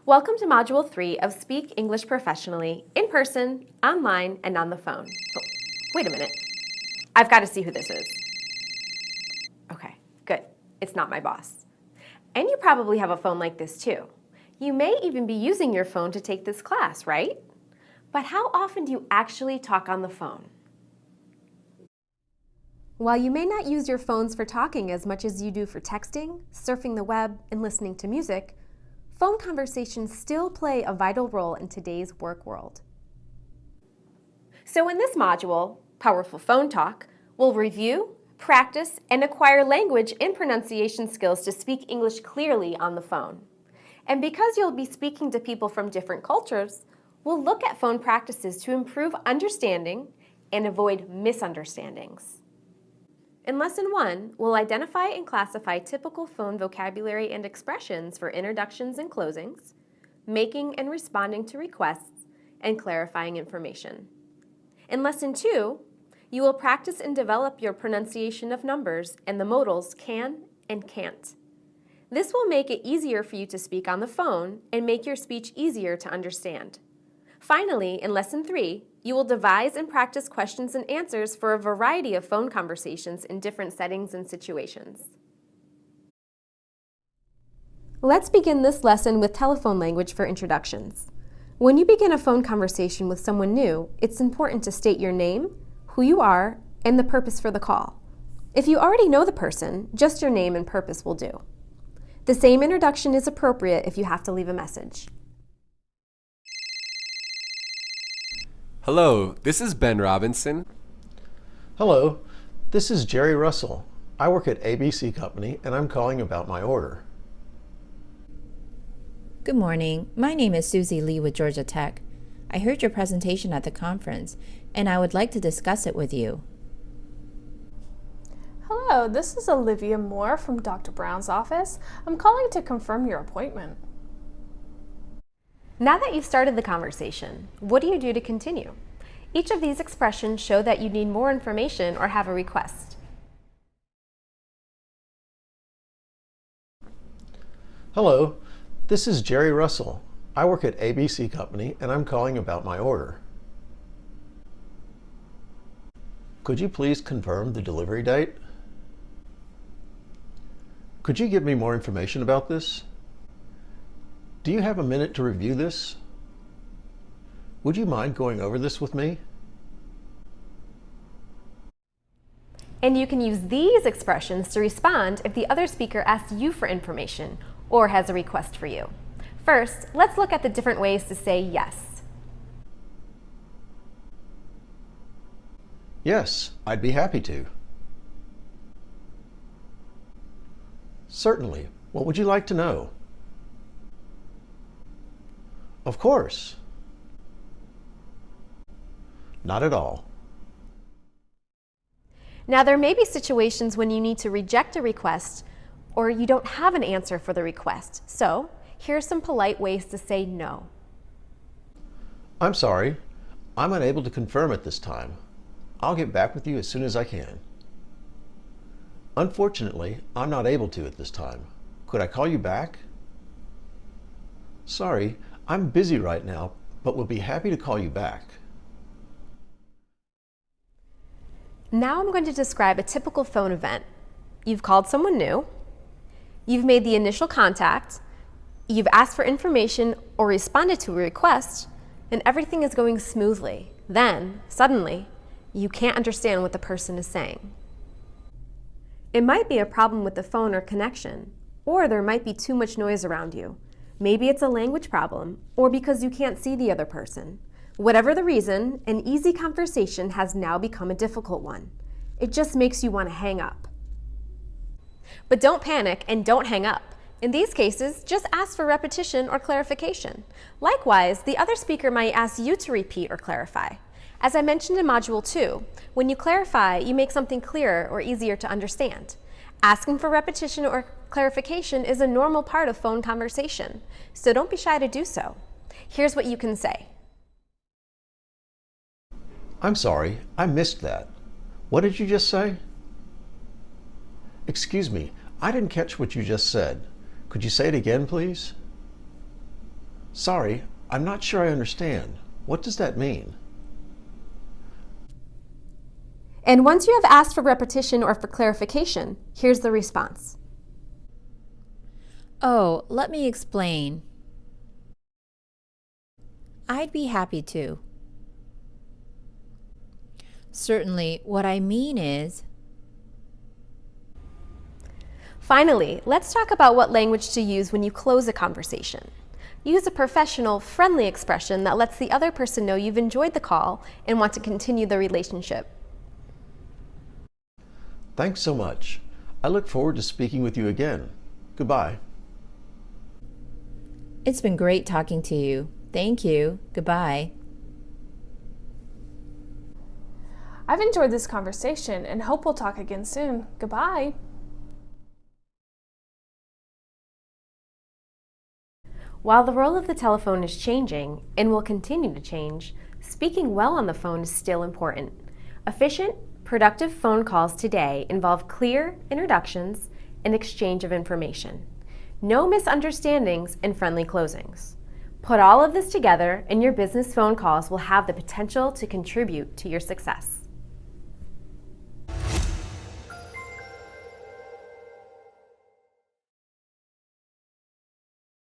Welcome to Module 3 of Speak English Professionally, in person, online, and on the phone. Oh, wait a minute. I've got to see who this is. Okay, good. It's not my boss. And you probably have a phone like this too. You may even be using your phone to take this class, right? But how often do you actually talk on the phone? While you may not use your phones for talking as much as you do for texting, surfing the web, and listening to music, phone conversations still play a vital role in today's work world. So in this module, Powerful Phone Talk, we'll review, practice, and acquire language and pronunciation skills to speak English clearly on the phone. And because you'll be speaking to people from different cultures, we'll look at phone practices to improve understanding and avoid misunderstandings. In Lesson 1, we'll identify and classify typical phone vocabulary and expressions for introductions and closings, making and responding to requests, and clarifying information. In Lesson 2, you will practice and develop your pronunciation of numbers and the modals can and can't. This will make it easier for you to speak on the phone and make your speech easier to understand. Finally, in Lesson 3, you will devise and practice questions and answers for a variety of phone conversations in different settings and situations. Let's begin this lesson with telephone language for introductions. When you begin a phone conversation with someone new, it's important to state your name, who you are, and the purpose for the call. If you already know the person, just your name and purpose will do. The same introduction is appropriate if you have to leave a message. Hello, this is Ben Robinson. Hello, this is Jerry Russell. I work at ABC Company and I'm calling about my order. Good morning. My name is Susie Lee with Georgia Tech. I heard your presentation at the conference and I would like to discuss it with you. Hello, this is Olivia Moore from Dr. Brown's office. I'm calling to confirm your appointment. Now that you've started the conversation, what do you do to continue? Each of these expressions show that you need more information or have a request. Hello, this is Jerry Russell. I work at ABC Company and I'm calling about my order. Could you please confirm the delivery date? Could you give me more information about this? Do you have a minute to review this? Would you mind going over this with me? And you can use these expressions to respond if the other speaker asks you for information or has a request for you. First, let's look at the different ways to say yes. Yes, I'd be happy to. Certainly. What would you like to know? Of course. Not at all. Now, there may be situations when you need to reject a request or you don't have an answer for the request. So, here are some polite ways to say no. I'm sorry. I'm unable to confirm at this time. I'll get back with you as soon as I can. Unfortunately, I'm not able to at this time. Could I call you back? Sorry, I'm busy right now, but we'll be happy to call you back. Now I'm going to describe a typical phone event. You've called someone new, you've made the initial contact, you've asked for information or responded to a request, and everything is going smoothly. Then, suddenly, you can't understand what the person is saying. It might be a problem with the phone or connection, or there might be too much noise around you. Maybe it's a language problem, or because you can't see the other person. Whatever the reason, an easy conversation has now become a difficult one. It just makes you want to hang up. But don't panic and don't hang up. In these cases, just ask for repetition or clarification. Likewise, the other speaker might ask you to repeat or clarify. As I mentioned in Module 2, when you clarify, you make something clearer or easier to understand. Asking for repetition or clarification is a normal part of phone conversation, so don't be shy to do so. Here's what you can say. I'm sorry, I missed that. What did you just say? Excuse me, I didn't catch what you just said. Could you say it again, please? Sorry, I'm not sure I understand. What does that mean? And once you have asked for repetition or for clarification, here's the response. Oh, let me explain. I'd be happy to. Certainly, what I mean is... Finally, let's talk about what language to use when you close a conversation. Use a professional, friendly expression that lets the other person know you've enjoyed the call and want to continue the relationship. Thanks so much. I look forward to speaking with you again. Goodbye. It's been great talking to you. Thank you. Goodbye. I've enjoyed this conversation and hope we'll talk again soon. Goodbye. While the role of the telephone is changing and will continue to change, speaking well on the phone is still important. Efficient, productive phone calls today involve clear introductions and exchange of information. No misunderstandings and friendly closings. Put all of this together and your business phone calls will have the potential to contribute to your success.